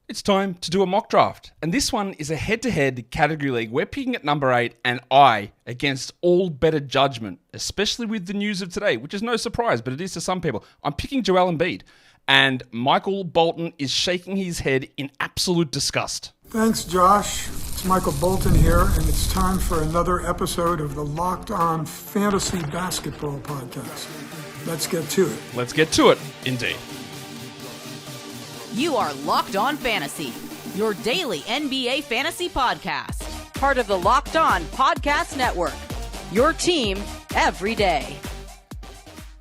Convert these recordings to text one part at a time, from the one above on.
It's time to do a mock draft. And this one is a head-to-head category league. We're picking at number 8 and I, against all better judgment, especially with the news of today, which is no surprise, but it is to some people. I'm picking Joel Embiid. And Michael Bolton is shaking his head in absolute disgust. Thanks, Josh. It's Michael Bolton here, and it's time for another episode of the Locked On Fantasy Basketball Podcast. Let's get to it. Let's get to it, indeed. You are Locked On Fantasy, your daily NBA fantasy podcast. Part of the Locked On Podcast Network, your team every day.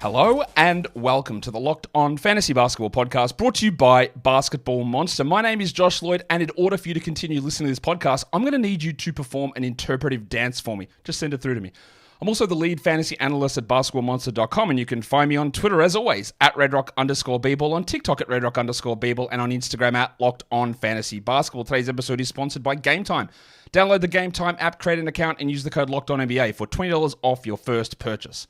Hello and welcome to the Locked On Fantasy Basketball Podcast, brought to you by Basketball Monster. My name is Josh Lloyd, and in order for you to continue listening to this podcast, I'm going to need you to perform an interpretive dance for me. Just send it through to me. I'm also the lead fantasy analyst at basketballmonster.com, and you can find me on Twitter, as always, at redrock_bball, on TikTok at redrock_bball, and on Instagram at Locked On Fantasy Basketball. Today's episode is sponsored by Game Time. Download the Game Time app, create an account, and use the code LOCKEDONNBA for $20 off your first purchase.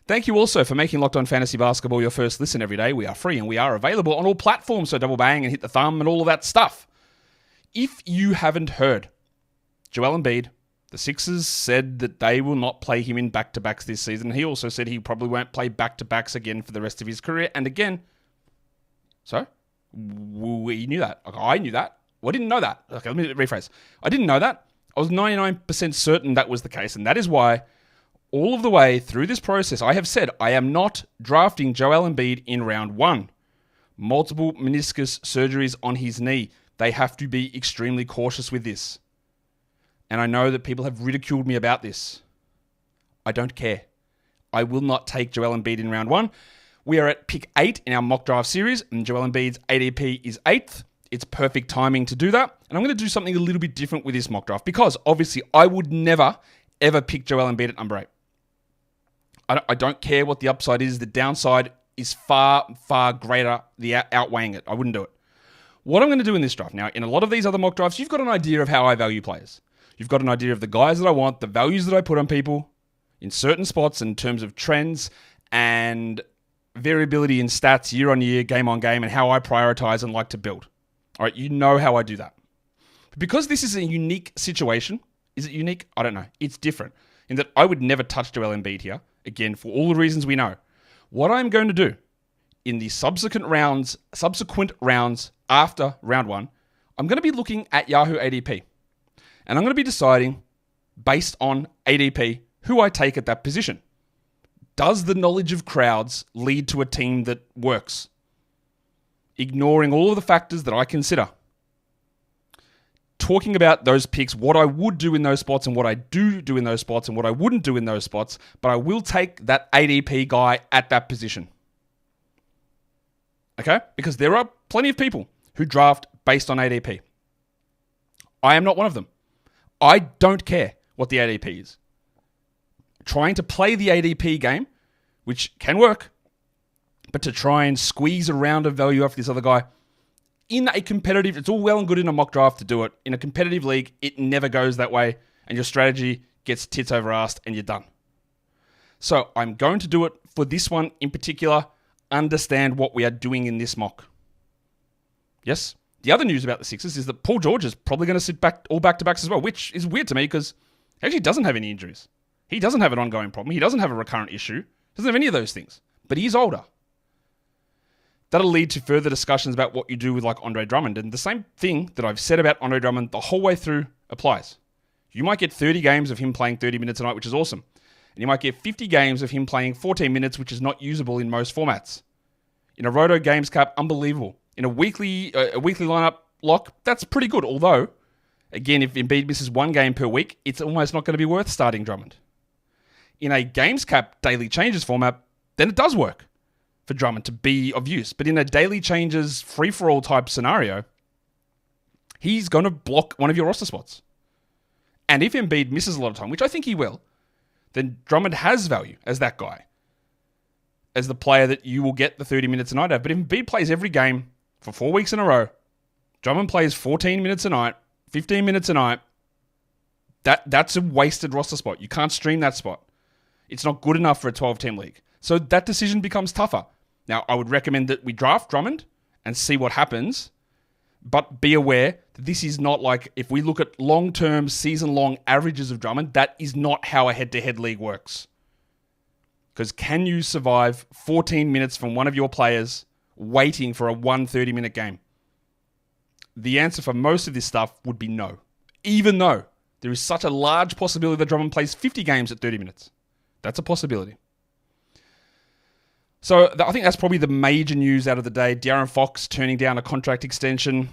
Thank you also for making Locked On Fantasy Basketball your first listen every day. We are free and we are available on all platforms, so double bang and hit the thumb and all of that stuff. If you haven't heard, Joel Embiid, the Sixers said that they will not play him in back-to-backs this season. He also said he probably won't play back-to-backs again for the rest of his career. And again, so we knew that. I knew that. Well, I didn't know that. Okay, let me rephrase. I didn't know that. I was 99% certain that was the case, and that is why all of the way through this process, I have said I am not drafting Joel Embiid in round 1. Multiple meniscus surgeries on his knee. They have to be extremely cautious with this. And I know that people have ridiculed me about this. I don't care. I will not take Joel Embiid in round 1. We are at pick 8 in our mock draft series, and Joel Embiid's ADP is 8th. It's perfect timing to do that. And I'm going to do something a little bit different with this mock draft, because obviously I would never, ever pick Joel Embiid at number 8. I don't care what the upside is. The downside is far, far greater, outweighing it. I wouldn't do it. What I'm going to do in this draft, now, in a lot of these other mock drafts, you've got an idea of how I value players. You've got an idea of the guys that I want, the values that I put on people in certain spots in terms of trends and variability in stats year on year, game on game, and how I prioritize and like to build. All right, you know how I do that. But because this is a unique situation, is it unique? I don't know. It's different in that I would never touch Joel Embiid here. Again, for all the reasons we know. What I'm going to do in the subsequent rounds after round 1, I'm going to be looking at Yahoo ADP. And I'm going to be deciding, based on ADP, who I take at that position. Does the knowledge of crowds lead to a team that works? Ignoring all of the factors that I consider. Talking about those picks, what I would do in those spots and what I do in those spots and what I wouldn't do in those spots, but I will take that ADP guy at that position. Okay? Because there are plenty of people who draft based on ADP. I am not one of them. I don't care what the ADP is. Trying to play the ADP game, which can work, but to try and squeeze a round of value off this other guy, in a competitive, it's all well and good in a mock draft to do it. In a competitive league, it never goes that way, and your strategy gets tits over ass, and you're done. So I'm going to do it for this one in particular. Understand what we are doing in this mock. Yes? The other news about the Sixers is that Paul George is probably going to sit back all back-to-backs as well, which is weird to me because he actually doesn't have any injuries. He doesn't have an ongoing problem. He doesn't have a recurrent issue. Doesn't have any of those things. But he's older. That'll lead to further discussions about what you do with like Andre Drummond. And the same thing that I've said about Andre Drummond the whole way through applies. You might get 30 games of him playing 30 minutes a night, which is awesome. And you might get 50 games of him playing 14 minutes, which is not usable in most formats. In a Roto Games Cap, unbelievable. In a weekly lineup lock, that's pretty good. Although, again, if Embiid misses 1 game per week, it's almost not going to be worth starting Drummond. In a Games Cap daily changes format, then it does work for Drummond to be of use. But in a daily changes free-for-all type scenario, he's going to block one of your roster spots. And if Embiid misses a lot of time, which I think he will, then Drummond has value as that guy, as the player that you will get the 30 minutes a night of. But if Embiid plays every game for 4 weeks in a row, Drummond plays 14 minutes a night, 15 minutes a night, that's a wasted roster spot. You can't stream that spot. It's not good enough for a 12-team league. So that decision becomes tougher. Now, I would recommend that we draft Drummond and see what happens. But be aware that this is not like, if we look at long-term, season-long averages of Drummond, that is not how a head-to-head league works. Because can you survive 14 minutes from one of your players waiting for a 130-minute game? The answer for most of this stuff would be no. Even though there is such a large possibility that Drummond plays 50 games at 30 minutes. That's a possibility. So I think that's probably the major news out of the day. De'Aaron Fox turning down a contract extension.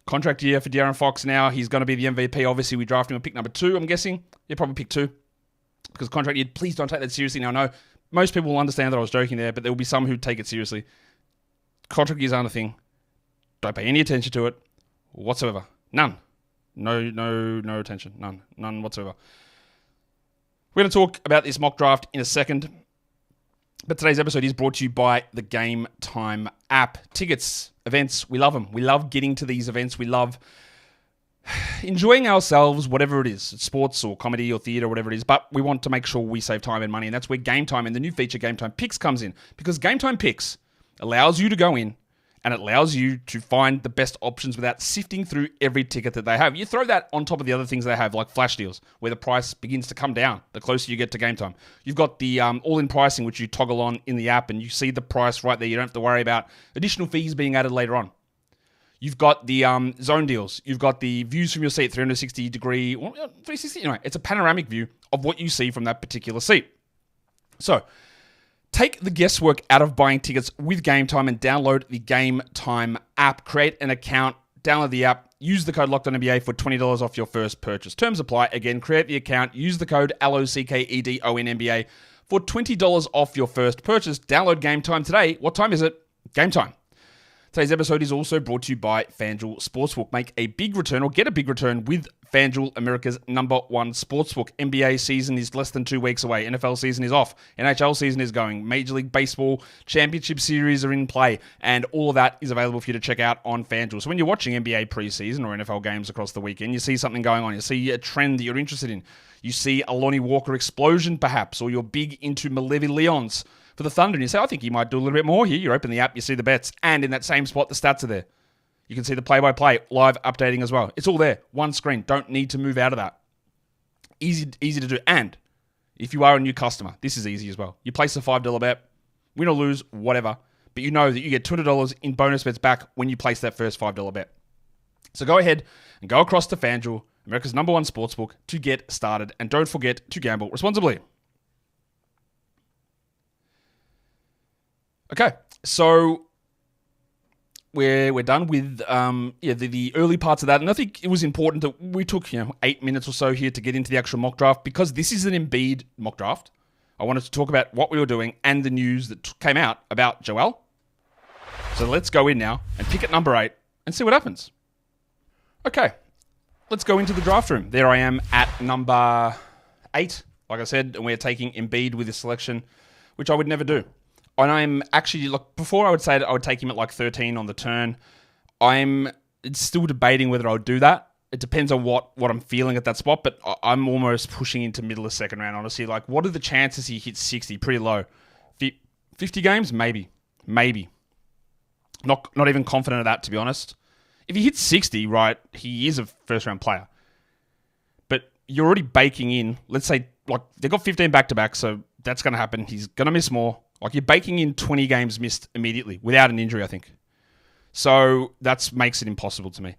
Contract year for De'Aaron Fox now. He's going to be the MVP. Obviously, we draft him at pick number 2, I'm guessing. Yeah, probably pick 2. Because contract year, please don't take that seriously. Now, I know most people will understand that I was joking there, but there will be some who take it seriously. Contract years aren't a thing. Don't pay any attention to it whatsoever. None. No attention. None whatsoever. We're going to talk about this mock draft in a second. But today's episode is brought to you by the Game Time app. Tickets, events, we love them. We love getting to these events. We love enjoying ourselves, whatever it is, sports or comedy or theatre, whatever it is. But we want to make sure we save time and money. And that's where Game Time and the new feature Game Time Picks comes in. Because Game Time Picks allows you to go in and it allows you to find the best options without sifting through every ticket that they have. You throw that on top of the other things they have, like flash deals, where the price begins to come down the closer you get to game time. You've got the all-in pricing, which you toggle on in the app, and you see the price right there. You don't have to worry about additional fees being added later on. You've got the zone deals. You've got the views from your seat, 360 degree, 360, anyway, it's a panoramic view of what you see from that particular seat. So, take the guesswork out of buying tickets with Game Time and download the Game Time app. Create an account, download the app, use the code LOCKEDONNBA for $20 off your first purchase. Terms apply. Again, create the account, use the code LOCKEDONNBA for $20 off your first purchase. Download Game Time today. What time is it? Game time. Today's episode is also brought to you by FanDuel Sportsbook. Make a big return or get a big return with FanDuel, America's #1 sportsbook. NBA season is less than 2 weeks away. NFL season is off. NHL season is going. Major League Baseball championship series are in play. And all of that is available for you to check out on FanDuel. So when you're watching NBA preseason or NFL games across the weekend, you see something going on. You see a trend that you're interested in. You see a Lonnie Walker explosion perhaps, or you're big into Malevi Leons for the Thunder, and you say, I think he might do a little bit more here. You open the app, you see the bets, and in that same spot, the stats are there. You can see the play-by-play, live updating as well. It's all there, one screen. Don't need to move out of that. Easy to do. And if you are a new customer, this is easy as well. You place a $5 bet, win or lose, whatever, but you know that you get $200 in bonus bets back when you place that first $5 bet. So go ahead and go across to FanDuel, America's #1 sportsbook, to get started. And don't forget to gamble responsibly. Okay, so we're done with the early parts of that, and I think it was important that we took 8 minutes or so here to get into the actual mock draft, because this is an Embiid mock draft. I wanted to talk about what we were doing and the news that came out about Joel. So let's go in now and pick at number 8 and see what happens. Okay, let's go into the draft room. There I am at number 8, like I said, and we're taking Embiid with this selection, which I would never do. And I'm actually, before I would say that I would take him at 13 on the turn. It's still debating whether I would do that. It depends on what I'm feeling at that spot, but I'm almost pushing into middle of second round, honestly. What are the chances he hits 60? Pretty low. 50 games? Maybe. Not even confident of that, to be honest. If he hits 60, right, he is a first-round player. But you're already baking in, let's say, they've got 15 back-to-back, so that's going to happen. He's going to miss more. You're baking in 20 games missed immediately without an injury, I think. So that makes it impossible to me.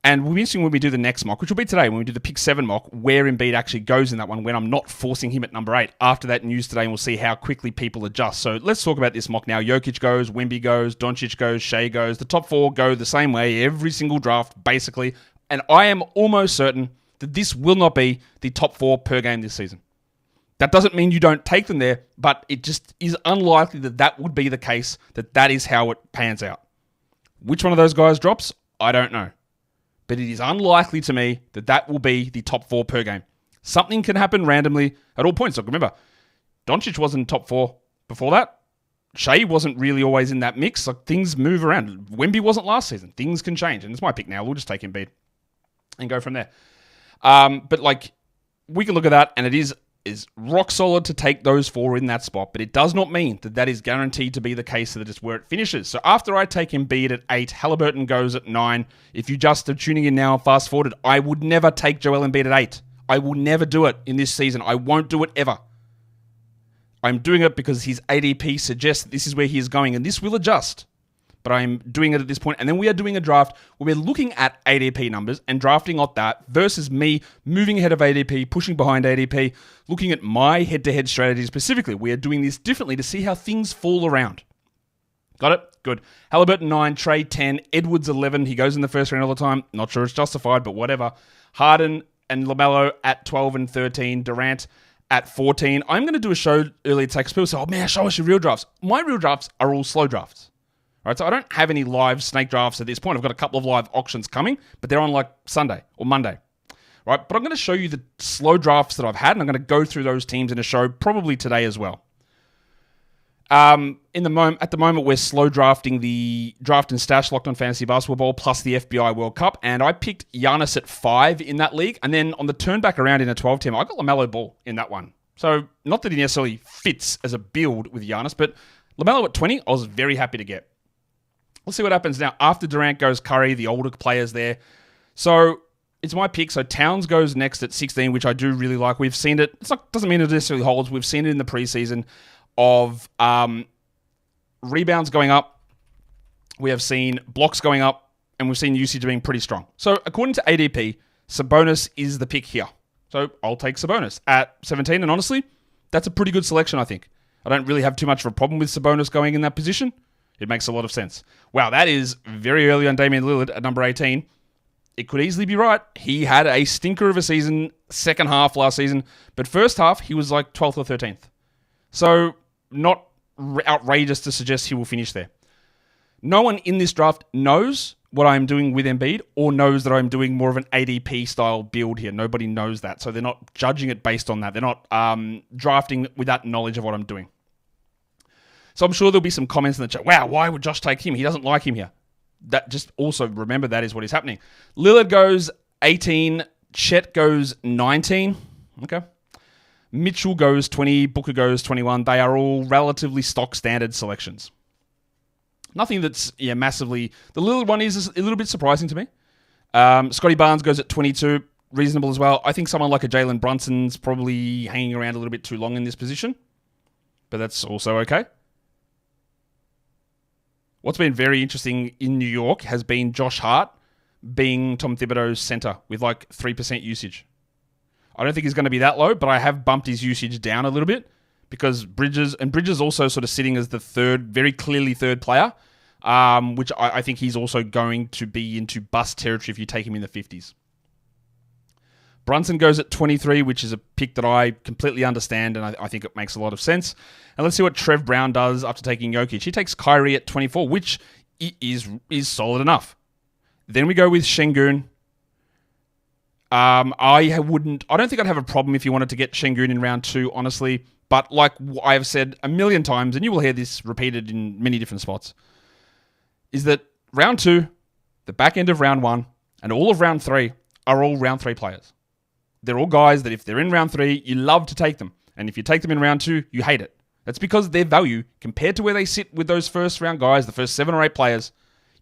And we'll be interesting when we do the next mock, which will be today, when we do the pick 7 mock, where Embiid actually goes in that one, when I'm not forcing him at number 8 after that news today, and we'll see how quickly people adjust. So let's talk about this mock now. Jokic goes, Wemby goes, Doncic goes, Shea goes. The top 4 go the same way every single draft, basically. And I am almost certain that this will not be the top 4 per game this season. That doesn't mean you don't take them there, but it just is unlikely that would be the case, that is how it pans out. Which one of those guys drops? I don't know. But it is unlikely to me that will be the top 4 per game. Something can happen randomly at all points. Remember, Doncic wasn't top 4 before that. Shea wasn't really always in that mix. Things move around. Wemby wasn't last season. Things can change. And it's my pick now. We'll just take Embiid and go from there. But we can look at that, and it is is rock solid to take those 4 in that spot, but it does not mean that that is guaranteed to be the case that it's where it finishes. So after I take Embiid at 8, Halliburton goes at 9. If you just are tuning in now, fast forwarded, I would never take Joel Embiid at 8. I will never do it in this season. I won't do it ever. I'm doing it because his ADP suggests that this is where he is going, and this will adjust. But I'm doing it at this point. And then we are doing a draft where we're looking at ADP numbers and drafting off that versus me moving ahead of ADP, pushing behind ADP, looking at my head-to-head strategy specifically. We are doing this differently to see how things fall around. Got it? Good. Halliburton 9, Trey 10, Edwards 11. He goes in the first round all the time. Not sure it's justified, but whatever. Harden and LaMelo at 12 and 13. Durant at 14. I'm going to do a show earlier today because people say, oh man, show us your real drafts. My real drafts are all slow drafts. Right, so I don't have any live snake drafts at this point. I've got a couple of live auctions coming, but they're on like Sunday or Monday. Right, but I'm going to show you the slow drafts that I've had, and I'm going to go through those teams in a show probably today as well. At the moment, we're slow drafting the Draft and Stash Locked On Fantasy Basketball Bowl plus the FBI World Cup, and I picked Giannis at 5 in that league, and then on the turn back around in a 12 team, I got LaMelo Ball in that one. So not that he necessarily fits as a build with Giannis, but LaMelo at 20, I was very happy to get. Let's see what happens now. After Durant goes Curry, the older players there. So it's my pick. So Towns goes next at 16, which I do really like. We've seen it. Doesn't mean it necessarily holds. We've seen it in the preseason of rebounds going up. We have seen blocks going up, and we've seen usage being pretty strong. So according to ADP, Sabonis is the pick here. So I'll take Sabonis at 17, and honestly, that's a pretty good selection, I think. I don't really have too much of a problem with Sabonis going in that position. It makes a lot of sense. Wow, that is very early on Damian Lillard at number 18. It could easily be right. He had a stinker of a season, second half last season, but first half, he was like 12th or 13th. So not outrageous to suggest he will finish there. No one in this draft knows what I'm doing with Embiid or knows that I'm doing more of an ADP style build here. Nobody knows that, so they're not judging it based on that. They're not drafting without knowledge of what I'm doing. So I'm sure there'll be some comments in the chat. Wow, why would Josh take him? He doesn't like him here. That just also remember that is what is happening. Lillard goes 18. Chet goes 19. Okay. Mitchell goes 20. Booker goes 21. They are all relatively stock standard selections. Nothing that's massively... The Lillard one is a little bit surprising to me. Scotty Barnes goes at 22. Reasonable as well. I think someone like a Jalen Brunson's probably hanging around a little bit too long in this position. But that's also okay. What's been very interesting in New York has been Josh Hart being Tom Thibodeau's center with like 3% usage. I don't think he's going to be that low, but I have bumped his usage down a little bit because Bridges also sort of sitting as the third, very clearly third player, which I think he's also going to be into bust territory if you take him in the 50s. Brunson goes at 23, which is a pick that I completely understand, and I think it makes a lot of sense. And let's see what Trev Brown does after taking Jokic. He takes Kyrie at 24, which is solid enough. Then we go with Şengün. I don't think I'd have a problem if you wanted to get Şengün in round 2, honestly. But like I have said a million times, and you will hear this repeated in many different spots, is that round 2, the back end of round 1, and all of round 3 are all round 3 players. They're all guys that if they're in round 3, you love to take them. And if you take them in round 2, you hate it. That's because their value, compared to where they sit with those first round guys, the first 7 or 8 players,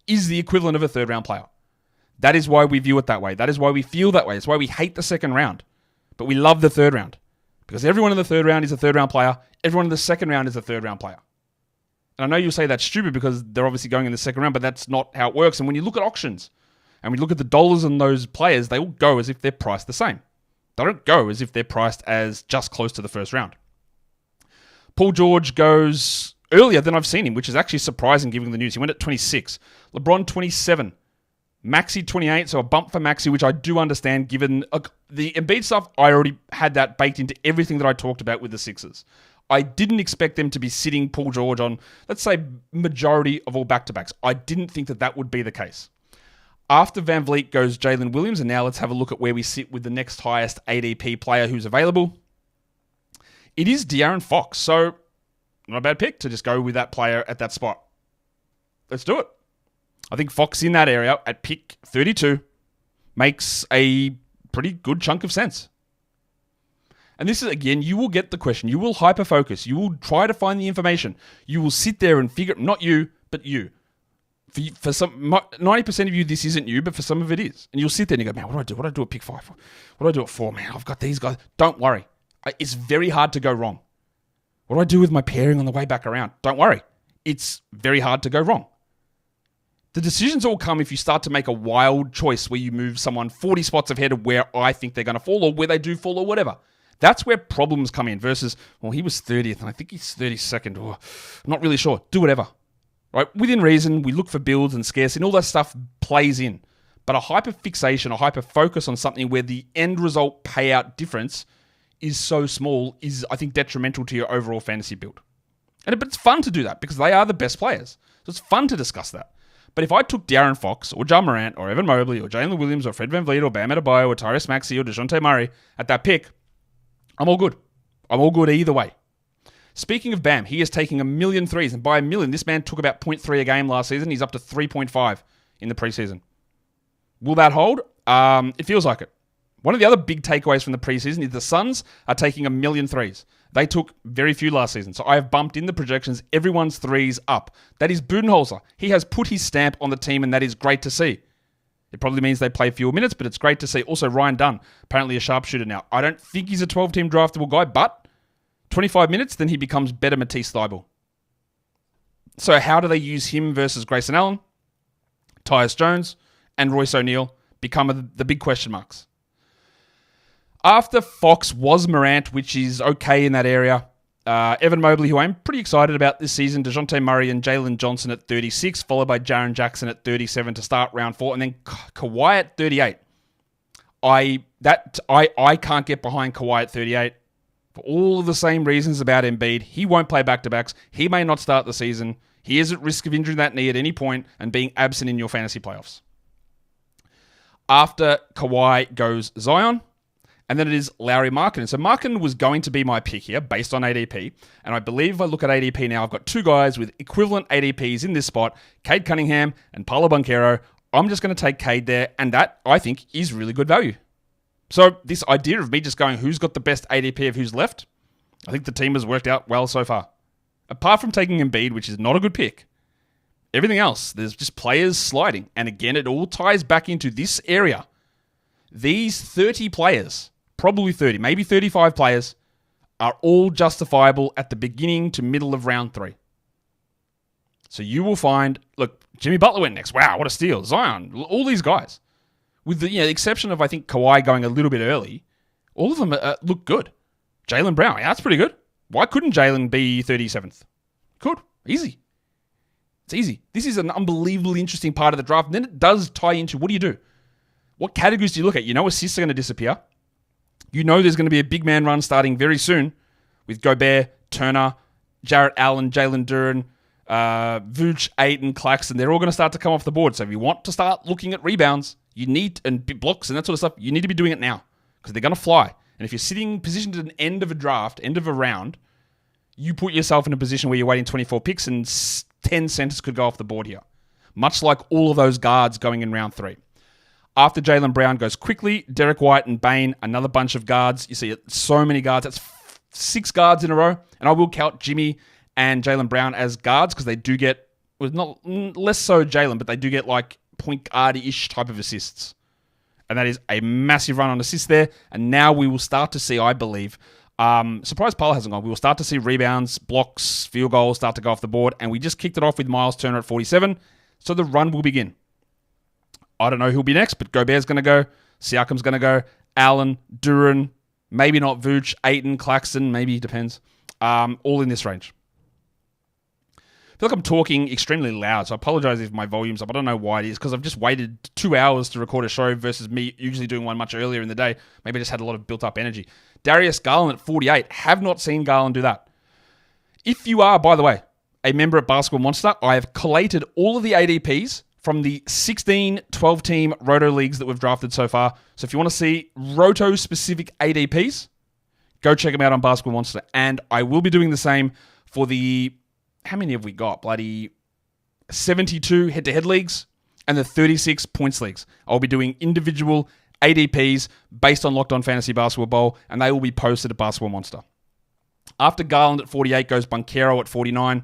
is the equivalent of a third round player. That is why we view it that way. That is why we feel that way. It's why we hate the second round. But we love the third round. Because everyone in the third round is a third round player. Everyone in the second round is a third round player. And I know you'll say that's stupid because they're obviously going in the second round, but that's not how it works. And when you look at auctions, and we look at the dollars on those players, they all go as if they're priced the same. They don't go as if they're priced as just close to the first round. Paul George goes earlier than I've seen him, which is actually surprising given the news. He went at 26. LeBron, 27. Maxey, 28. So a bump for Maxey, which I do understand given the Embiid stuff. I already had that baked into everything that I talked about with the Sixers. I didn't expect them to be sitting Paul George on, let's say, majority of all back-to-backs. I didn't think that would be the case. After Van Vliet goes Jalen Williams, and now let's have a look at where we sit with the next highest ADP player who's available. It is De'Aaron Fox, so not a bad pick to just go with that player at that spot. Let's do it. I think Fox in that area at pick 32 makes a pretty good chunk of sense. And this is, again, you will get the question. You will hyper-focus. You will try to find the information. You will sit there and figure, not you, but you. For some 90% of you, this isn't you, but for some of it is. And you'll sit there and you go, man, what do I do? What do I do at pick 5? What do I do at 4? Man, I've got these guys. Don't worry. It's very hard to go wrong. What do I do with my pairing on the way back around? Don't worry. It's very hard to go wrong. The decisions all come if you start to make a wild choice where you move someone 40 spots ahead of where I think they're going to fall or where they do fall or whatever. That's where problems come in versus, well, he was 30th and I think he's 32nd. Or not really sure. Do whatever. Right? Within reason, we look for builds and scarcity and all that stuff plays in. But a hyper-fixation, a hyper-focus on something where the end result payout difference is so small is, I think, detrimental to your overall fantasy build. But it's fun to do that because they are the best players. So it's fun to discuss that. But if I took De'Aaron Fox or Ja Morant or Evan Mobley or Jalen Williams or Fred VanVleet or Bam Adebayo or Tyrese Maxey or DeJounte Murray at that pick, I'm all good. I'm all good either way. Speaking of Bam, he is taking 1 million threes. And by 1 million, this man took about 0.3 a game last season. He's up to 3.5 in the preseason. Will that hold? It feels like it. One of the other big takeaways from the preseason is the Suns are taking 1 million threes. They took very few last season. So I have bumped in the projections everyone's threes up. That is Budenholzer. He has put his stamp on the team, and that is great to see. It probably means they play fewer minutes, but it's great to see. Also, Ryan Dunn, apparently a sharpshooter now. I don't think he's a 12-team draftable guy, but 25 minutes, then he becomes better Matisse Thybulle. So how do they use him versus Grayson Allen, Tyus Jones, and Royce O'Neal become the big question marks? After Fox was Morant, which is okay in that area. Evan Mobley, who I'm pretty excited about this season. DeJounte Murray and Jalen Johnson at 36, followed by Jaren Jackson at 37 to start round 4. And then Kawhi at 38. I can't get behind Kawhi at 38 for all of the same reasons about Embiid. He won't play back-to-backs. He may not start the season. He is at risk of injuring that knee at any point and being absent in your fantasy playoffs. After Kawhi goes Zion. And then it is Lauri Markkanen. So Markkanen was going to be my pick here based on ADP. And I believe if I look at ADP now, I've got two guys with equivalent ADPs in this spot, Cade Cunningham and Paolo Banchero. I'm just going to take Cade there. And that, I think, is really good value. So this idea of me just going, who's got the best ADP of who's left? I think the team has worked out well so far. Apart from taking Embiid, which is not a good pick. Everything else, there's just players sliding. And again, it all ties back into this area. These 30 players, probably 30, maybe 35 players, are all justifiable at the beginning to middle of round 3. So you will find, look, Jimmy Butler went next. Wow, what a steal. Zion, all these guys. With the exception of, I think, Kawhi going a little bit early, all of them look good. Jaylen Brown, yeah, that's pretty good. Why couldn't Jaylen be 37th? Could. Easy. It's easy. This is an unbelievably interesting part of the draft. And then it does tie into, what do you do? What categories do you look at? You know assists are going to disappear. You know there's going to be a big man run starting very soon with Gobert, Turner, Jarrett Allen, Jalen Duren, Vooch, Ayton, Claxton. They're all going to start to come off the board. So if you want to start looking at rebounds, you need, and blocks and that sort of stuff, you need to be doing it now because they're going to fly. And if you're sitting positioned at an end of a draft, end of a round, you put yourself in a position where you're waiting 24 picks and 10 centers could go off the board here. Much like all of those guards going in round 3. After Jaylen Brown goes quickly, Derek White and Bane, another bunch of guards. You see so many guards. That's 6 guards in a row. And I will count Jimmy and Jaylen Brown as guards because they do get, well, not less so Jaylen, but they do get like point guard-ish type of assists. And that is a massive run on assists there. And now we will start to see, I believe, surprise Paul hasn't gone. We will start to see rebounds, blocks, field goals start to go off the board. And we just kicked it off with Miles Turner at 47. So the run will begin. I don't know who'll be next, but Gobert's going to go. Siakam's going to go. Allen, Duren, maybe not Vooch, Ayton, Claxton, maybe, depends. All in this range. I feel like I'm talking extremely loud, so I apologize if my volume's up. I don't know why it is, because I've just waited 2 hours to record a show versus me usually doing one much earlier in the day. Maybe I just had a lot of built-up energy. Darius Garland at 48. Have not seen Garland do that. If you are, by the way, a member at Basketball Monster, I have collated all of the ADPs from the 16 12-team Roto leagues that we've drafted so far. So if you want to see Roto-specific ADPs, go check them out on Basketball Monster. And I will be doing the same for the, how many have we got? Bloody 72 head-to-head leagues and the 36 points leagues. I'll be doing individual ADPs based on Locked On Fantasy Basketball Bowl, and they will be posted at Basketball Monster. After Garland at 48 goes Banchero at 49.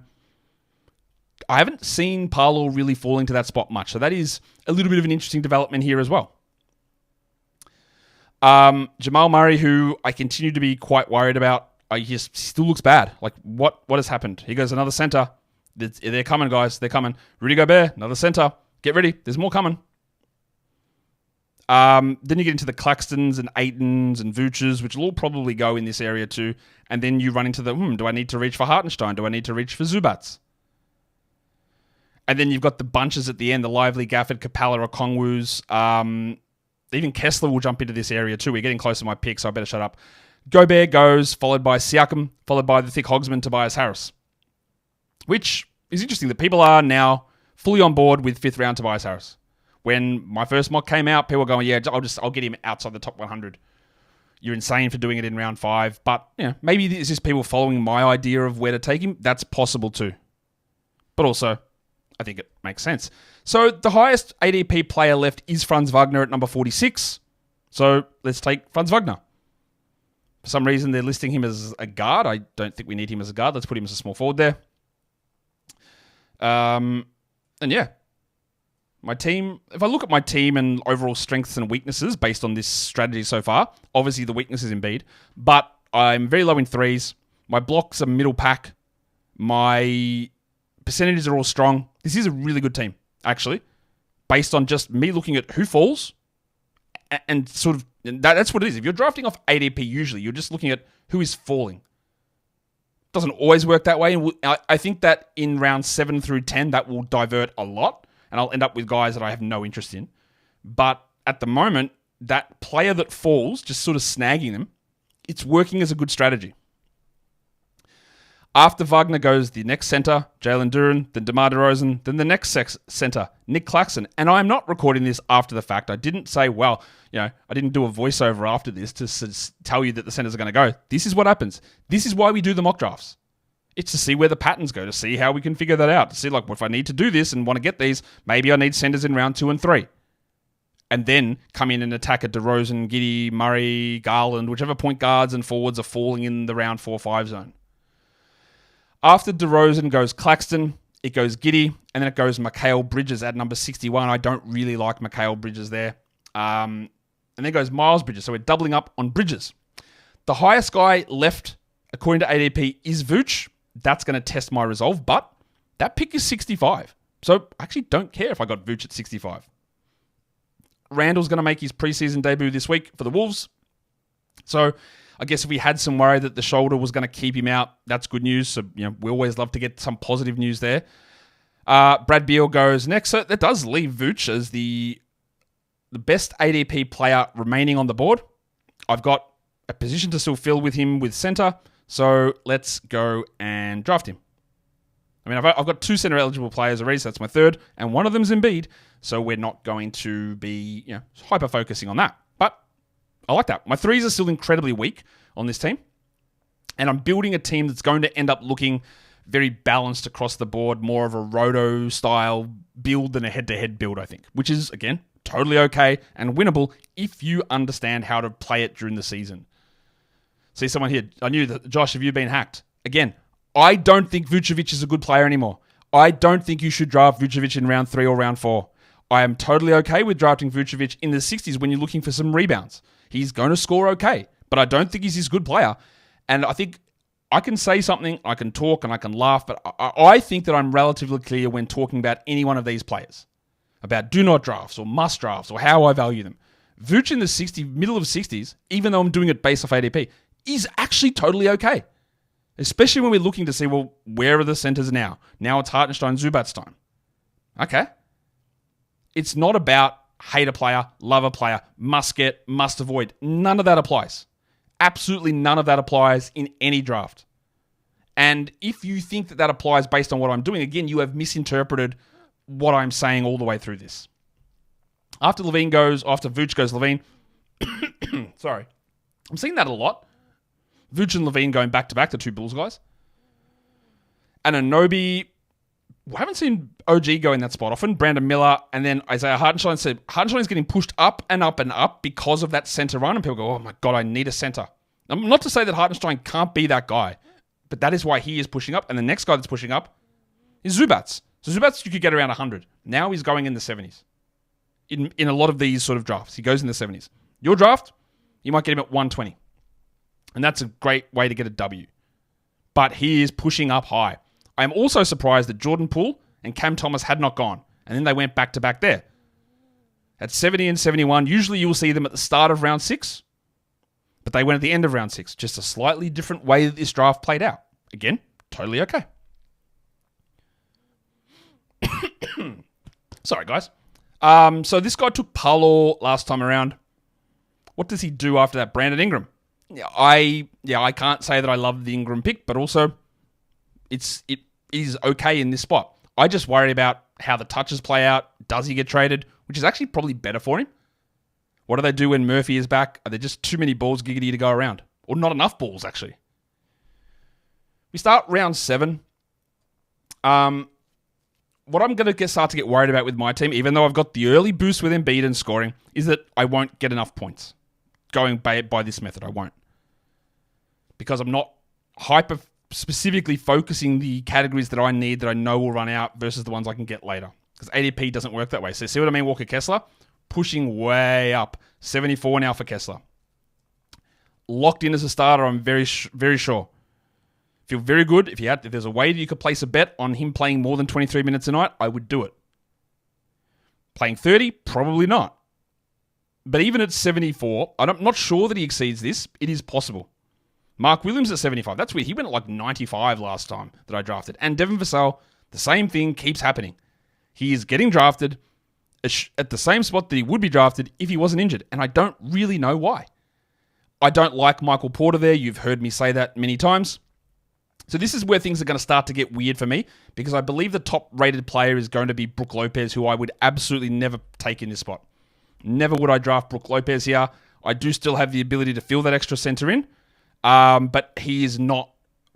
I haven't seen Parlour really falling to that spot much, so that is a little bit of an interesting development here as well. Jamal Murray, who I continue to be quite worried about, he still looks bad. Like, what has happened? He goes, another center. They're coming, guys. They're coming. Rudy Gobert, another center. Get ready. There's more coming. Then you get into the Claxtons and Aitons and Vooches, which will all probably go in this area too. And then you run into the, do I need to reach for Hartenstein? Do I need to reach for Zubats? And then you've got the bunches at the end, the Lively, Gafford, Capella, Okongwus. Even Kessler will jump into this area too. We're getting close to my pick, so I better shut up. Gobert goes, followed by Siakam, followed by the thick hogsman Tobias Harris. Which is interesting that people are now fully on board with 5th round Tobias Harris. When my first mock came out, people were going, yeah, I'll get him outside the top 100. You're insane for doing it in round 5. But maybe it's just people following my idea of where to take him. That's possible too. But also, I think it makes sense. So the highest ADP player left is Franz Wagner at number 46. So let's take Franz Wagner. For some reason, they're listing him as a guard. I don't think we need him as a guard. Let's put him as a small forward there. And yeah, my team, if I look at my team and overall strengths and weaknesses based on this strategy so far, obviously the weakness is Embiid, but I'm very low in threes. My blocks are middle pack. My percentages are all strong. This is a really good team, actually, based on just me looking at who falls and sort of, that's what it is. If you're drafting off ADP, usually you're just looking at who is falling. Doesn't always work that way. And I think that in round 7 through 10, that will divert a lot. And I'll end up with guys that I have no interest in. But at the moment, that player that falls, just sort of snagging them, it's working as a good strategy. After Wagner goes the next center, Jalen Duren, then DeMar DeRozan, then the next center, Nick Claxton. And I'm not recording this after the fact. I didn't say, well, I didn't do a voiceover after this to tell you that the centers are going to go. This is what happens. This is why we do the mock drafts. It's to see where the patterns go, to see how we can figure that out, to see like, if I need to do this and want to get these, maybe I need centers in round 2 and 3. And then come in and attack at DeRozan, Giddey, Murray, Garland, whichever point guards and forwards are falling in the round 4-5 zone. After DeRozan goes Claxton, it goes Giddey, and then it goes Mikal Bridges at number 61. I don't really like Mikal Bridges there. And then goes Miles Bridges. So we're doubling up on Bridges. The highest guy left, according to ADP, is Vooch. That's going to test my resolve, but that pick is 65. So I actually don't care if I got Vooch at 65. Randall's going to make his preseason debut this week for the Wolves. So I guess if we had some worry that the shoulder was going to keep him out, that's good news. So, we always love to get some positive news there. Brad Beal goes next. So that does leave Vooch as the best ADP player remaining on the board. I've got a position to still fill with him with center. So let's go and draft him. I mean, I've got 2 center eligible players already, so that's my third, and one of them's Embiid. So we're not going to be hyper focusing on that. But I like that. My threes are still incredibly weak on this team, and I'm building a team that's going to end up looking very balanced across the board, more of a roto style build than a head-to-head build, I think, which is again totally okay and winnable if you understand how to play it during the season. See someone here. I knew that, Josh, have you been hacked? Again, I don't think Vucevic is a good player anymore. I don't think you should draft Vucevic in round 3 or round 4. I am totally okay with drafting Vucevic in the 60s when you're looking for some rebounds. He's going to score okay, but I don't think he's his good player. And I think I can say something, I can talk, and I can laugh, but I think that I'm relatively clear when talking about any one of these players. About do not drafts or must drafts or how I value them. Vooch in the middle of 60s, even though I'm doing it based off ADP, is actually totally okay. Especially when we're looking to see, well, where are the centers now? Now it's Hartenstein, Zubats time. Okay. It's not about hate a player, love a player, must get, must avoid. None of that applies. Absolutely none of that applies in any draft. And if you think that that applies based on what I'm doing, again, you have misinterpreted what I'm saying all the way through this. After Vooch goes Levine. Sorry. I'm seeing that a lot. Vooch and Levine going back-to-back, the 2 Bulls guys. And Anunoby, we haven't seen OG go in that spot often. Brandon Miller and then Isaiah Hartenstein said Hartenstein's getting pushed up and up and up because of that center run. And people go, oh my God, I need a center. Not to say that Hartenstein can't be that guy, but that is why he is pushing up. And the next guy that's pushing up is Zubats. So Zubats, you could get around 100. Now he's going in the 70s. In a lot of these sort of drafts, he goes in the 70s. Your draft, you might get him at 120. And that's a great way to get a W. But he is pushing up high. I am also surprised that Jordan Poole and Cam Thomas had not gone. And then they went back to back there. At 70 and 71, usually you will see them at the start of round 6. But they went at the end of round 6. Just a slightly different way that this draft played out. Again, totally okay. Sorry, guys. So this guy took Parlour last time around. What does he do after that? Brandon Ingram. I can't say that I love the Ingram pick, but also it is okay in this spot. I just worry about how the touches play out. Does he get traded? Which is actually probably better for him. What do they do when Murphy is back? Are there just too many balls giggity to go around? Or not enough balls, actually? We start round 7. What I'm going to start to get worried about with my team, even though I've got the early boost with Embiid and scoring, is that I won't get enough points. Going by this method, I won't. Because I'm not specifically focusing the categories that I need that I know will run out versus the ones I can get later. Because ADP doesn't work that way. So see what I mean, Walker Kessler? Pushing way up. 74 now for Kessler. Locked in as a starter, I'm very sure. Feel very good. If there's a way that you could place a bet on him playing more than 23 minutes a night, I would do it. Playing 30? Probably not. But even at 74, I'm not sure that he exceeds this. It is possible. Mark Williams at 75. That's weird. He went at like 95 last time that I drafted. And Devin Vassell, the same thing keeps happening. He is getting drafted at the same spot that he would be drafted if he wasn't injured. And I don't really know why. I don't like Michael Porter there. You've heard me say that many times. So this is where things are going to start to get weird for me because I believe the top-rated player is going to be Brook Lopez, who I would absolutely never take in this spot. Never would I draft Brook Lopez here. I do still have the ability to fill that extra center in, but he is not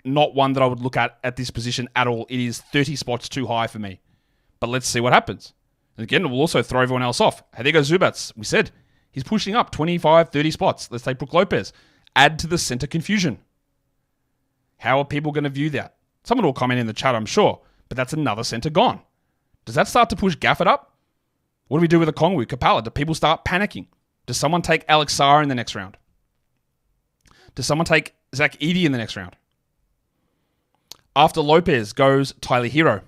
one that I would look at this position at all. It is 30 spots too high for me. But let's see what happens. And again, we'll also throw everyone else off. Hey, there goes Zubats. We said he's pushing up 25, 30 spots. Let's take Brook Lopez. Add to the center confusion. How are people going to view that? Someone will comment in the chat, I'm sure, but that's another center gone. Does that start to push Gafford up? What do we do with Okongwu, Capella? Do people start panicking? Does someone take Alex Sarr in the next round? Does someone take Zach Edey in the next round? After Lopez goes Tyler Hero.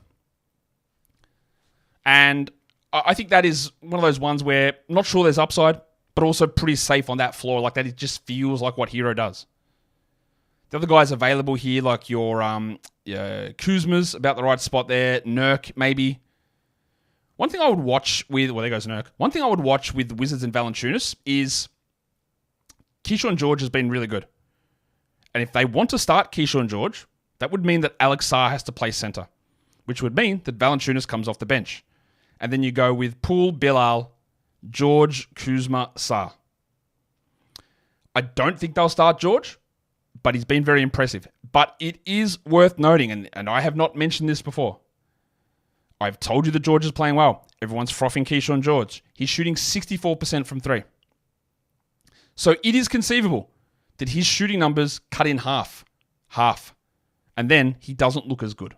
And I think that is one of those ones where I'm not sure there's upside, but also pretty safe on that floor. Like that, it just feels like what Hero does. The other guys available here, like your Kuzma's about the right spot there. Nurk, maybe. One thing I would watch with... Well, there goes Nurk. One thing I would watch with Wizards and Valanciunas is Keyshawn George has been really good. And if they want to start Keyshawn George, that would mean that Alex Sarr has to play center, which would mean that Valanciunas comes off the bench. And then you go with Poole, Bilal, George, Kuzma, Sarr. I don't think they'll start George, but he's been very impressive. But it is worth noting, and I have not mentioned this before, I've told you that George is playing well. Everyone's frothing Keyshawn George. He's shooting 64% from 3. So it is conceivable that his shooting numbers cut in half. And then he doesn't look as good.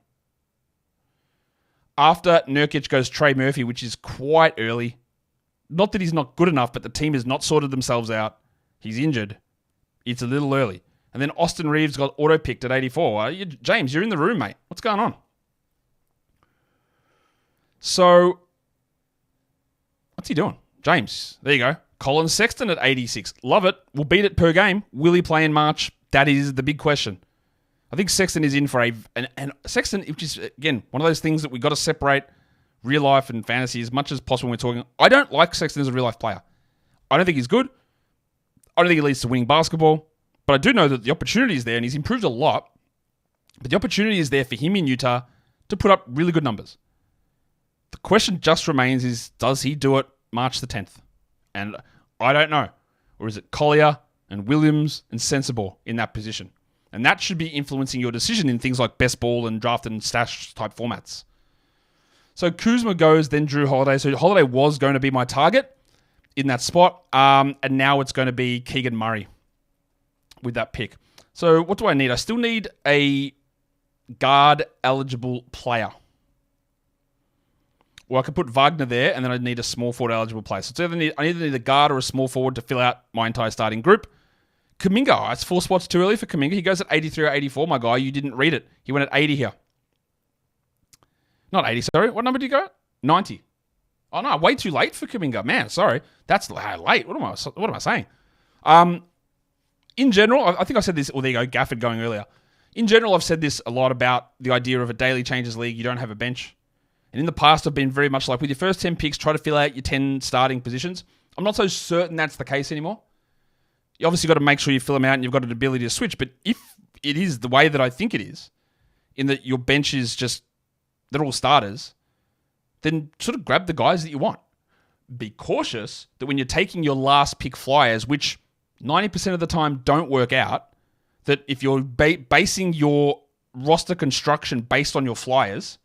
After Nurkic goes Trey Murphy, which is quite early. Not that he's not good enough, but the team has not sorted themselves out. He's injured. It's a little early. And then Austin Reeves got auto-picked at 84. James, you're in the room, mate. What's going on? So, what's he doing? James, there you go. Colin Sexton at 86. Love it. We'll beat it per game. Will he play in March? That is the big question. I think Sexton is in for and Sexton, which is, again, one of those things that we've got to separate real life and fantasy as much as possible when we're talking. I don't like Sexton as a real life player. I don't think he's good. I don't think he leads to winning basketball. But I do know that the opportunity is there, and he's improved a lot. But the opportunity is there for him in Utah to put up really good numbers. The question just remains is, does he do it March the 10th? And I don't know. Or is it Collier and Williams and Sensible in that position? And that should be influencing your decision in things like best ball and draft and stash type formats. So Kuzma goes, then Drew Holiday. So Holiday was going to be my target in that spot. And now it's going to be Keegan Murray with that pick. So what do I need? I still need a guard-eligible player. Well, I could put Wagner there, and then I'd need a small forward-eligible player. So I either need a guard or a small forward to fill out my entire starting group. Kuminga, it's 4 spots too early for Kuminga. He goes at 83 or 84, my guy. You didn't read it. He went at 80 here. Not 80, sorry. What number did you go at? 90. Oh, no, way too late for Kuminga. Man, sorry. That's late. What am I saying? In general, I think I said this. Well, there you go. Gafford going earlier. In general, I've said this a lot about the idea of a daily changes league. You don't have a bench. And in the past, I've been very much like, with your first 10 picks, try to fill out your 10 starting positions. I'm not so certain that's the case anymore. You obviously got to make sure you fill them out and you've got an ability to switch. But if it is the way that I think it is, in that your bench is just, they're all starters, then sort of grab the guys that you want. Be cautious that when you're taking your last pick flyers, which 90% of the time don't work out, that if you're basing your roster construction based on your flyers,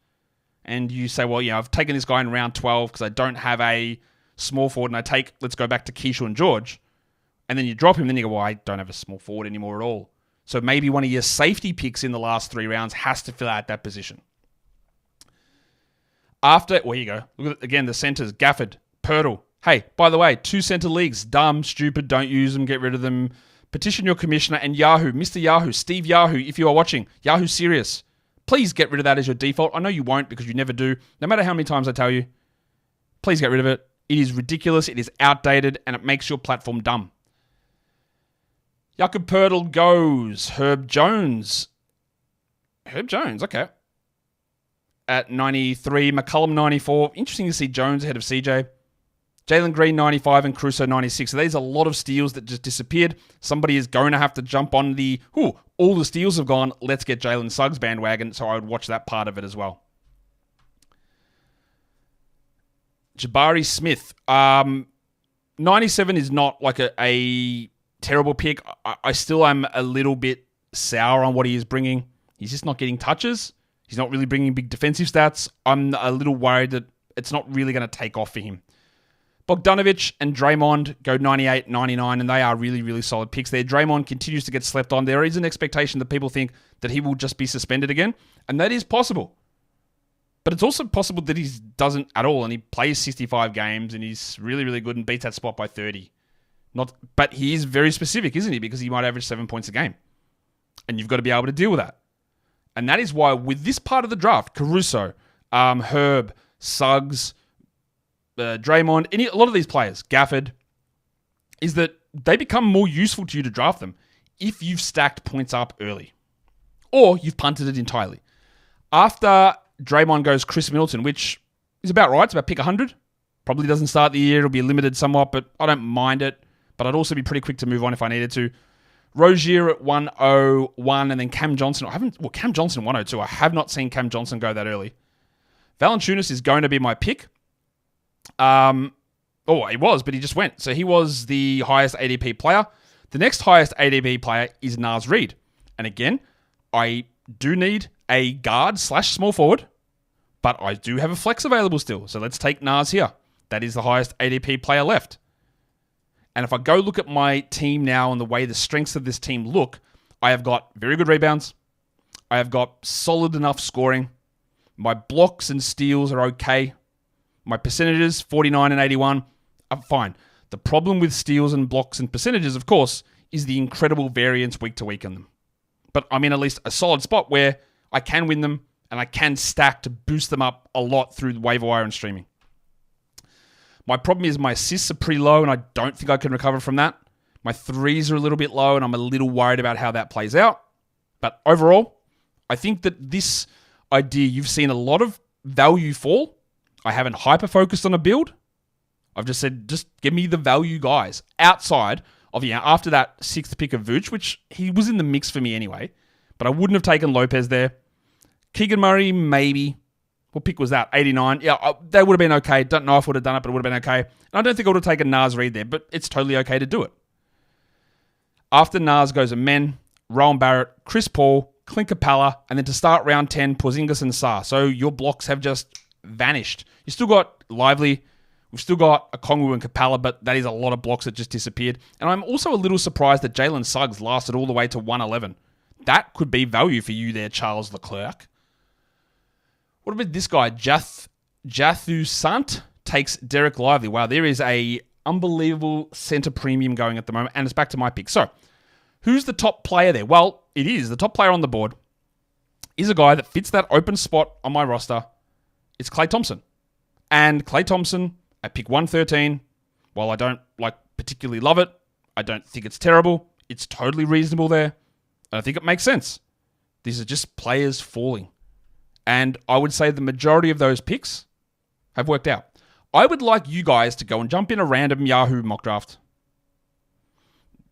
and you say, well, I've taken this guy in round 12 because I don't have a small forward, and let's go back to Keisha and George, and then you drop him, then you go, well, I don't have a small forward anymore at all. So maybe one of your safety picks in the last 3 rounds has to fill out that position. Here you go. Look at, again, the centers, Gafford, Pirtle. Hey, by the way, 2 center leagues, dumb, stupid, don't use them, get rid of them. Petition your commissioner and Yahoo, Mr. Yahoo, Steve Yahoo, if you are watching, Yahoo Serious. Please get rid of that as your default. I know you won't because you never do. No matter how many times I tell you, please get rid of it. It is ridiculous, it is outdated, and it makes your platform dumb. Jakob Poeltl goes. Herb Jones, okay. At 93, McCullum 94. Interesting to see Jones ahead of CJ. Jalen Green 95 and Caruso 96. So there's a lot of steals that just disappeared. Somebody is going to have to jump on all the steals have gone, let's get Jalen Suggs bandwagon. So I would watch that part of it as well. Jabari Smith. 97 is not like a terrible pick. I still am a little bit sour on what he is bringing. He's just not getting touches. He's not really bringing big defensive stats. I'm a little worried that it's not really going to take off for him. Bogdanovic and Draymond go 98, 99, and they are really, really solid picks there. Draymond continues to get slept on. There is an expectation that people think that he will just be suspended again, and that is possible. But it's also possible that he doesn't at all, and he plays 65 games, and he's really, really good and beats that spot by 30. But he is very specific, isn't he? Because he might average 7 points a game. And you've got to be able to deal with that. And that is why with this part of the draft, Caruso, Herb, Suggs, Draymond, a lot of these players, Gafford, is that they become more useful to you to draft them if you've stacked points up early. Or you've punted it entirely. After Draymond goes Chris Middleton, which is about right. It's about pick 100. Probably doesn't start the year. It'll be limited somewhat, but I don't mind it. But I'd also be pretty quick to move on if I needed to. Rozier at 101, and then Cam Johnson. Cam Johnson 102. I have not seen Cam Johnson go that early. Valanciunas is going to be my pick. He was, but he just went. So he was the highest ADP player. The next highest ADP player is Naz Reid. And again, I do need a guard / small forward, but I do have a flex available still. So let's take Naz here. That is the highest ADP player left. And if I go look at my team now and the way the strengths of this team look, I have got very good rebounds. I have got solid enough scoring. My blocks and steals are okay. My percentages, 49 and 81, are fine. The problem with steals and blocks and percentages, of course, is the incredible variance week to week in them. But I'm in at least a solid spot where I can win them and I can stack to boost them up a lot through the waiver wire and streaming. My problem is my assists are pretty low and I don't think I can recover from that. My threes are a little bit low and I'm a little worried about how that plays out. But overall, I think that this idea, you've seen a lot of value fall. I haven't hyper-focused on a build. I've just said, just give me the value guys outside of, after that 6th pick of Vooch, which he was in the mix for me anyway. But I wouldn't have taken Lopez there. Keegan Murray, maybe. What pick was that? 89. Yeah, they would have been okay. Don't know if I would have done it, but it would have been okay. And I don't think I would have taken Naz Reid there, but it's totally okay to do it. After Naz goes Amen, Rowan Barrett, Chris Paul, Clint Capella, and then to start round 10, Porzingis and Sarr. So your blocks have just vanished. You still got Lively. We've still got Okongwu and Capella, but that is a lot of blocks that just disappeared. And I'm also a little surprised that Jalen Suggs lasted all the way to 111. That could be value for you there, Charles Leclerc. What about this guy? Jathu Sant takes Derek Lively. Wow, there is a unbelievable center premium going at the moment, and it's back to my pick. So, who's the top player there? Well, it is. The top player on the board is a guy that fits that open spot on my roster. It's Klay Thompson. And Klay Thompson, at pick 113, while I don't particularly love it, I don't think it's terrible. It's totally reasonable there. And I think it makes sense. These are just players falling. And I would say the majority of those picks have worked out. I would like you guys to go and jump in a random Yahoo mock draft.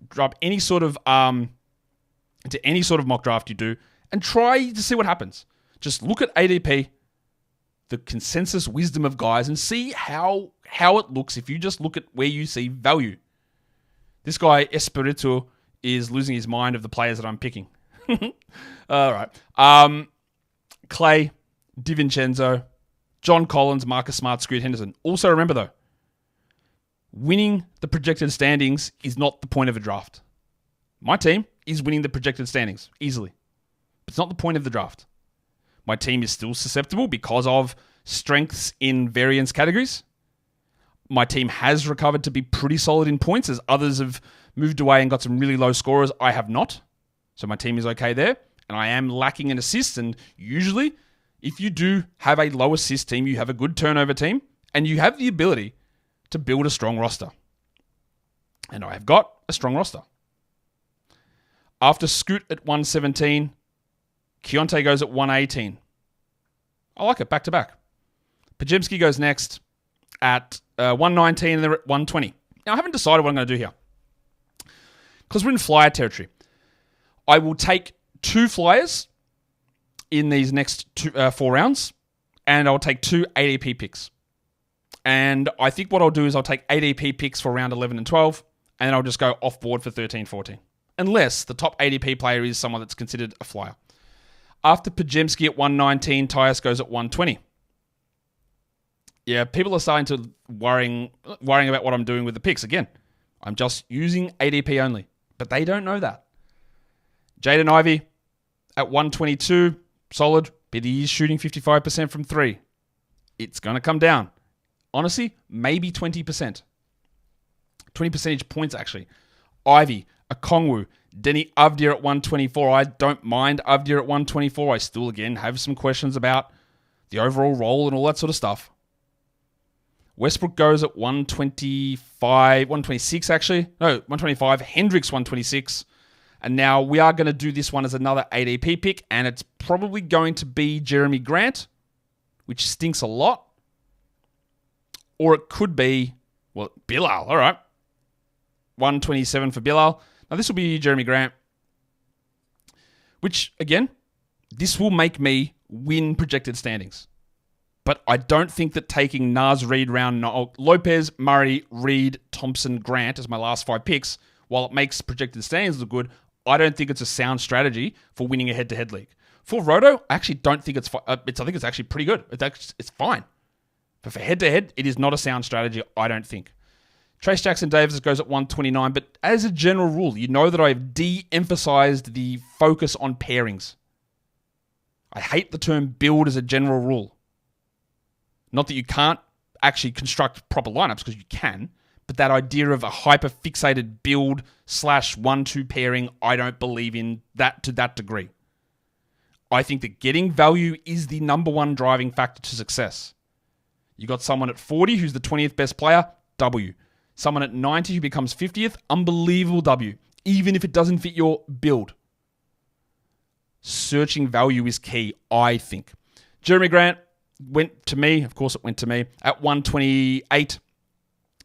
Drop any sort of into any sort of mock draft you do and try to see what happens. Just look at ADP, the consensus wisdom of guys, and see how it looks if you just look at where you see value. This guy, Espiritu, is losing his mind of the players that I'm picking. All right. Klay, DiVincenzo, John Collins, Marcus Smart, Scoot Henderson. Also remember though, winning the projected standings is not the point of a draft. My team is winning the projected standings easily. But it's not the point of the draft. My team is still susceptible because of strengths in variance categories. My team has recovered to be pretty solid in points as others have moved away and got some really low scorers. I have not. So my team is okay there. And I am lacking in assists. And usually, if you do have a low assist team, you have a good turnover team, and you have the ability to build a strong roster. And I have got a strong roster. After Scoot at 117, Keontae goes at 118. I like it, back to back. Podziemski goes next at 119 and they're at 120. Now, I haven't decided what I'm going to do here. Because we're in flyer territory. I will take 2 flyers in these next 4 rounds, and I'll take 2 ADP picks. And I think what I'll do is I'll take ADP picks for round 11 and 12, and then I'll just go off board for 13, 14. Unless the top ADP player is someone that's considered a flyer. After Podziemski at 119, Tyus goes at 120. Yeah, people are starting to worrying about what I'm doing with the picks. Again, I'm just using ADP only. But they don't know that. Jaden Ivey at 122, solid, but he is shooting 55% from 3. It's going to come down. Honestly, maybe 20%. 20 percentage points, actually. Ivy, Okongwu, Denny Avdia at 124. I don't mind Avdia at 124. I still, again, have some questions about the overall role and all that sort of stuff. Westbrook goes at 125, 126 actually. No, 125. Hendricks 126. And now we are going to do this one as another ADP pick, and it's probably going to be Jeremy Grant, which stinks a lot. Or it could be, well, Bilal. All right. 127 for Bilal. Now this will be Jeremy Grant, which, again, this will make me win projected standings. But I don't think that taking Naz Reid round Lopez, Murray, Reid, Thompson, Grant as my last 5 picks, while it makes projected standings look good, I don't think it's a sound strategy for winning a head-to-head league. For Roto, I actually don't think I think it's actually pretty good. It's fine. But for head-to-head, it is not a sound strategy, I don't think. Trace Jackson-Davis goes at 129, but as a general rule, you know that I've de-emphasized the focus on pairings. I hate the term build as a general rule. Not that you can't actually construct proper lineups, because you can, but that idea of a hyper-fixated build / 1-2 pairing, I don't believe in that to that degree. I think that getting value is the number one driving factor to success. You got someone at 40 who's the 20th best player, W. Someone at 90 who becomes 50th, unbelievable W, even if it doesn't fit your build. Searching value is key, I think. Jeremy Grant went to me, of course it went to me, at 128.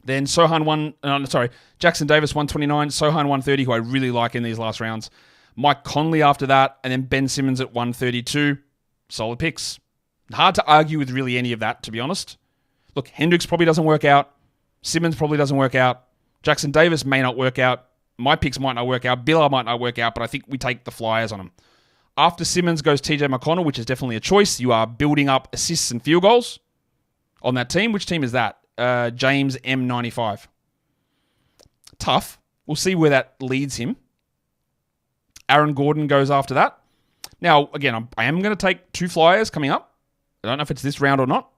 Then Jackson Davis 129, Sohan 130, who I really like in these last rounds. Mike Conley after that, and then Ben Simmons at 132. Solid picks. Hard to argue with really any of that, to be honest. Look, Hendricks probably doesn't work out. Simmons probably doesn't work out. Jackson Davis may not work out. My picks might not work out. Bilal might not work out, but I think we take the flyers on them. After Simmons goes TJ McConnell, which is definitely a choice. You are building up assists and field goals. on that team. Which team is that? James M95. Tough. We'll see where that leads him. Aaron Gordon goes after that. Now, again, I am going to take 2 flyers coming up. I don't know if it's this round or not.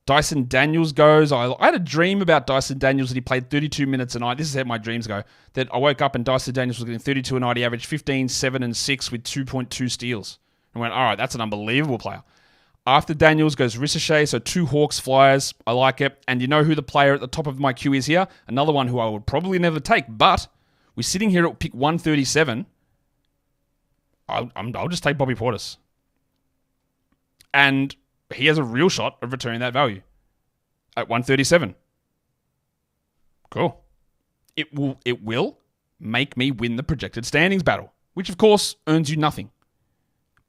Dyson Daniels goes. I had a dream about Dyson Daniels that he played 32 minutes a night. This is how my dreams go. That I woke up and Dyson Daniels was getting 32 a night. He averaged 15, 7, and 6 with 2.2 steals. And went, all right, that's an unbelievable player. After Daniels goes Ricochet, so 2 Hawks flyers. I like it. And you know who the player at the top of my queue is here? Another one who I would probably never take, but we're sitting here at pick 137. I'll just take Bobby Portis. And he has a real shot of returning that value at 137. Cool. It will make me win the projected standings battle, which of course earns you nothing.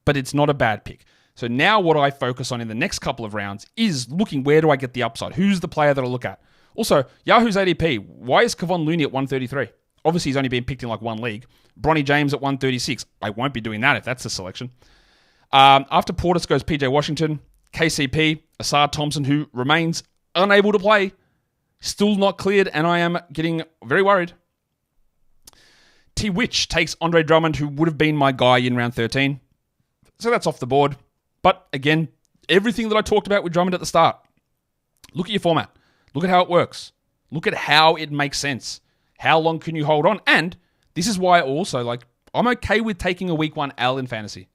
But it's not a bad pick. So now what I focus on in the next couple of rounds is looking where do I get the upside? Who's the player that I look at? Also, Yahoo's ADP. Why is Kevon Looney at 133? Obviously, he's only been picked in like one league. Bronny James at 136. I won't be doing that if that's the selection. After Portis goes PJ Washington, KCP, Asar Thompson, who remains unable to play, still not cleared, and I am getting very worried. T. Witch takes Andre Drummond, who would have been my guy in round 13. So that's off the board. But again, everything that I talked about with Drummond at the start. Look at your format. Look at how it works. Look at how it makes sense. How long can you hold on? And this is why also, I'm okay with taking a week 1 L in fantasy.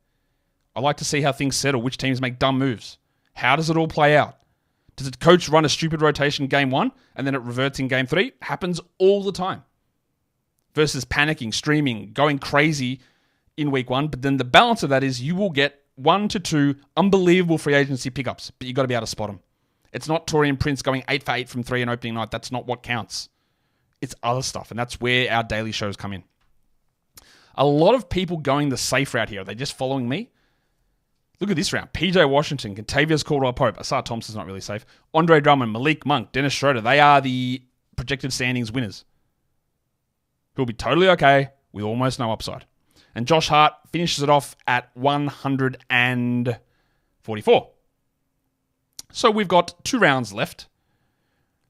I like to see how things settle, which teams make dumb moves. How does it all play out? Does the coach run a stupid rotation game 1 and then it reverts in game 3? Happens all the time. Versus panicking, streaming, going crazy in week 1. But then the balance of that is you will get 1 to 2 unbelievable free agency pickups, but you've got to be able to spot them. It's not Torian Prince going 8 for 8 from 3 on opening night. That's not what counts. It's other stuff, and that's where our daily shows come in. A lot of people going the safe route here. Are they just following me? Look at this round. PJ Washington, Contavious Caldwell-Pope, Asar Thompson's not really safe. Andre Drummond, Malik Monk, Dennis Schroeder. They are the projected standings winners. Who'll be totally okay with almost no upside. And Josh Hart finishes it off at 144. So we've got 2 rounds left.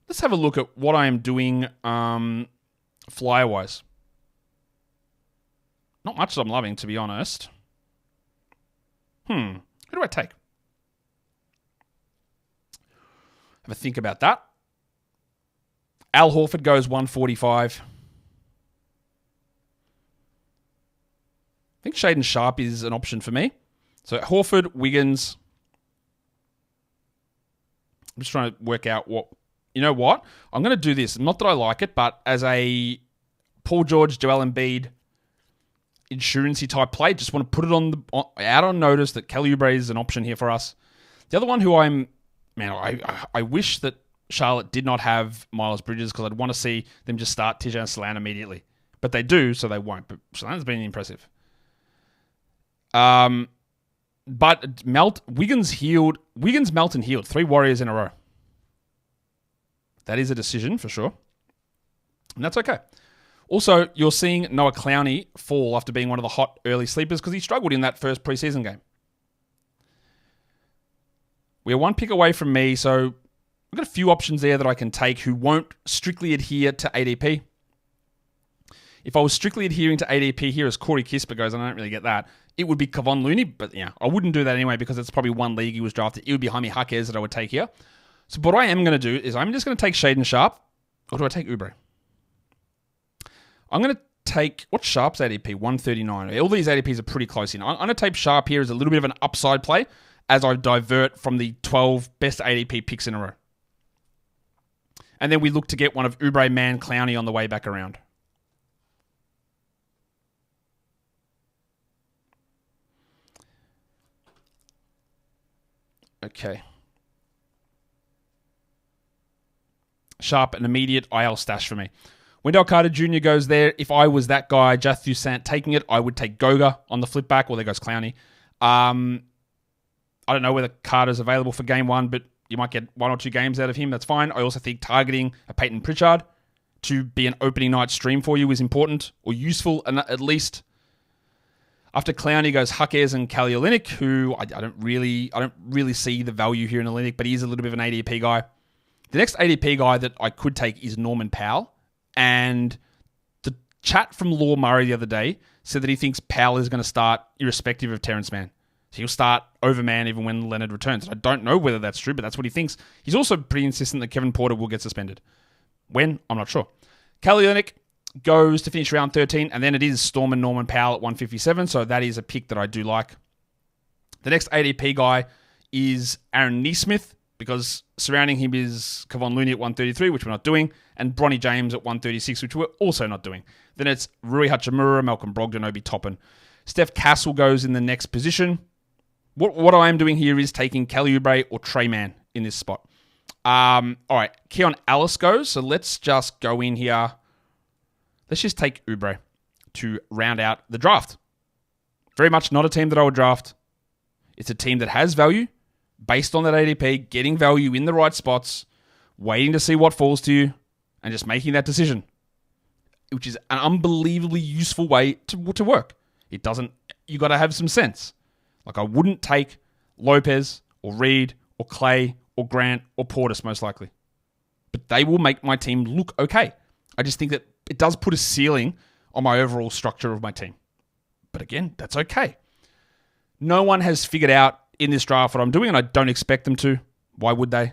Let's have a look at what I am doing flyer-wise. Not much that I'm loving, to be honest. Who do I take? Have a think about that. Al Horford goes 145. I think Shaden Sharp is an option for me. So Horford, Wiggins. I'm just trying to work out what... You know what? I'm going to do this. Not that I like it, but as a Paul George, Joel Embiid, insurance-y type play, just want to put it out on notice that Kelly Oubre is an option here for us. The other one who I wish that Charlotte did not have Miles Bridges because I'd want to see them just start Tijan Salan immediately. But they do, so they won't. But Salan's been impressive. But Wiggins, Melton healed. 3 Warriors in a row. That is a decision for sure. And that's okay. Also, you're seeing Noah Clowney fall after being one of the hot early sleepers because he struggled in that first preseason game. We're 1 pick away from me, so I've got a few options there that I can take who won't strictly adhere to ADP. If I was strictly adhering to ADP here as Corey Kispert goes, and I don't really get that, it would be Kevon Looney, but yeah, I wouldn't do that anyway because it's probably one league he was drafted. It would be Jaime Jaquez that I would take here. So what I am going to do is I'm just going to take Shaden Sharp, or do I take Oubre? I'm going to take, what's Sharp's ADP? 139. All these ADPs are pretty close in. I'm going to take Sharp here as a little bit of an upside play as I divert from the 12 best ADP picks in a row. And then we look to get one of Oubre, Man, Clowney on the way back around. Okay. Sharp, an immediate IL stash for me. Wendell Carter Jr. goes there. If I was that guy, Just Toussaint taking it, I would take Goga on the flip back. Well, there goes Clowney. I don't know whether Carter's available for game 1, but you might get 1 or 2 games out of him. That's fine. I also think targeting a Peyton Pritchard to be an opening night stream for you is important or useful at least. After Clowney goes Huckers and Kelly Olynyk, who I don't really see the value here in Olynyk, but he's a little bit of an ADP guy. The next ADP guy that I could take is Norman Powell. And the chat from Law Murray the other day said that he thinks Powell is going to start irrespective of Terrence Mann. So he'll start over Mann even when Leonard returns. I don't know whether that's true, but that's what he thinks. He's also pretty insistent that Kevin Porter will get suspended. When? I'm not sure. Kelly Olynyk goes to finish round 13, and then it is Storm and Norman Powell at 157, so that is a pick that I do like. The next ADP guy is Aaron Nesmith, because surrounding him is Kevon Looney at 133, which we're not doing, and Bronny James at 136, which we're also not doing. Then it's Rui Hachimura, Malcolm Brogdon, Obi Toppin. Steph Castle goes in the next position. What I am doing here is taking Kelly Oubre or Trey Mann in this spot. All right, Keon Ellis goes, so let's just go in here. Let's just take Oubre to round out the draft. Very much not a team that I would draft. It's a team that has value based on that ADP, getting value in the right spots, waiting to see what falls to you, and just making that decision, which is an unbelievably useful way to work. It doesn't, you got to have some sense. Like I wouldn't take Lopez or Reed or Clay or Grant or Portis most likely, but they will make my team look okay. I just think that it does put a ceiling on my overall structure of my team. But again, that's okay. No one has figured out in this draft what I'm doing, and I don't expect them to. Why would they?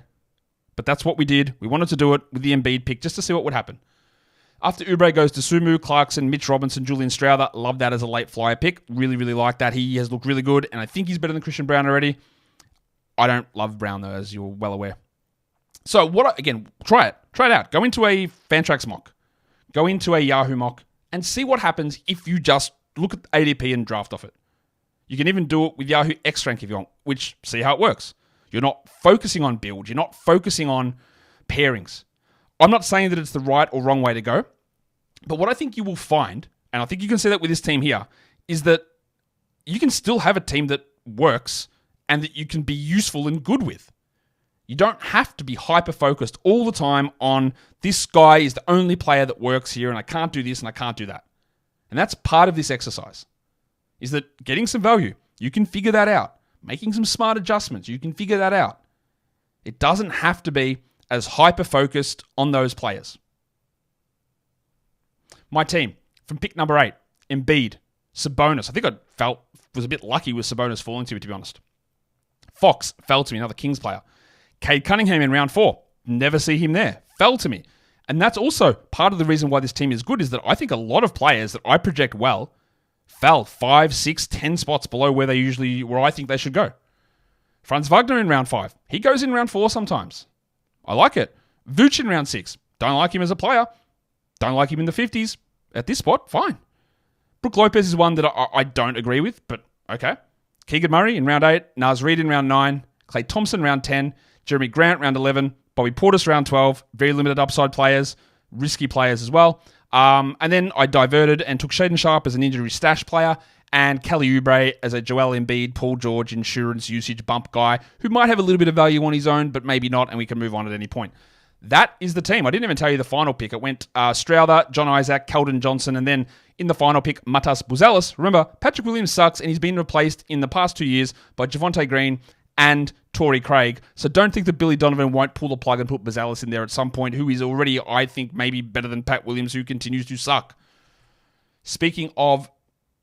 But that's what we did. We wanted to do it with the Embiid pick just to see what would happen. After Oubre goes to Sumu, Clarkson, Mitch Robinson, Julian Strouder. Love that as a late flyer pick. Really, really like that. He has looked really good, and I think he's better than Christian Brown already. I don't love Brown, though, as you're well aware. So, try it. Try it out. Go into a Fantrax mock. Go into a Yahoo mock and see what happens if you just look at ADP and draft off it. You can even do it with Yahoo X-Rank if you want, which see how it works. You're not focusing on build. You're not focusing on pairings. I'm not saying that it's the right or wrong way to go, but what I think you will find, and I think you can see that with this team here, is that you can still have a team that works and that you can be useful and good with. You don't have to be hyper-focused all the time on this guy is the only player that works here and I can't do this and I can't do that. And that's part of this exercise, is that getting some value, you can figure that out. Making some smart adjustments, you can figure that out. It doesn't have to be as hyper-focused on those players. My team, from pick number 8, Embiid, Sabonis. I think I was a bit lucky with Sabonis falling to me, to be honest. Fox fell to me, another Kings player. Cade Cunningham in round 4. Never see him there. Fell to me. And that's also part of the reason why this team is good, is that I think a lot of players that I project well fell 5, 6, 10 spots below where I think they should go. Franz Wagner in round 5. He goes in round 4 sometimes. I like it. Vooch in round 6. Don't like him as a player. Don't like him in the 50s. At this spot, fine. Brook Lopez is one that I don't agree with, but okay. Keegan Murray in round 8. Naz Reid in round 9. Klay Thompson round 10. Jeremy Grant round 11. Bobby Portis round 12. Very limited upside players. Risky players as well. And then I diverted and took Shaden Sharp as an injury stash player and Kelly Oubre as a Joel Embiid, Paul George insurance usage bump guy who might have a little bit of value on his own, but maybe not, and we can move on at any point. That is the team. I didn't even tell you the final pick. It went Strouder, John Isaac, Keldon Johnson, and then in the final pick, Matas Buzelis. Remember, Patrick Williams sucks, and he's been replaced in the past 2 years by Javonte Green and Torrey Craig. So don't think that Billy Donovan won't pull the plug and put Buzelis in there at some point, who is already, I think, maybe better than Pat Williams, who continues to suck.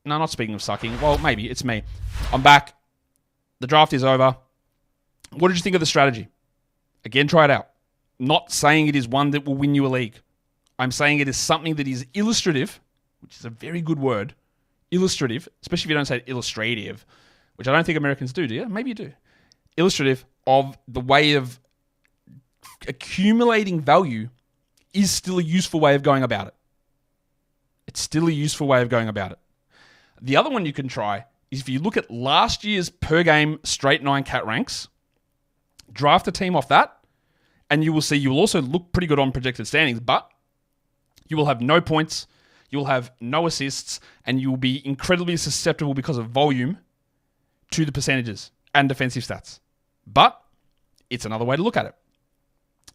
Not speaking of sucking. Well, maybe. It's me. I'm back. The draft is over. What did you think of the strategy? Again, try it out. Not saying it is one that will win you a league. I'm saying it is something that is illustrative, which is a very good word. Illustrative, especially if you don't say illustrative, which I don't think Americans do you? Maybe you do. Illustrative of the way of accumulating value is still a useful way of going about it. It's still a useful way of going about it. The other one you can try is if you look at last year's per game straight 9 cat ranks, draft a team off that, and you will see you will also look pretty good on projected standings, but you will have no points, you will have no assists, and you will be incredibly susceptible because of volume to the percentages and defensive stats. But it's another way to look at it.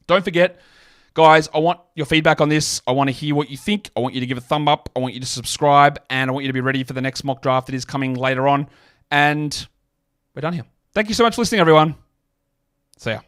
Don't forget, Guys, I want your feedback on this. I want to hear what you think. I want you to give a thumb up. I want you to subscribe. And I want you to be ready for the next mock draft that is coming later on. And we're done here. Thank you so much for listening, everyone. See ya.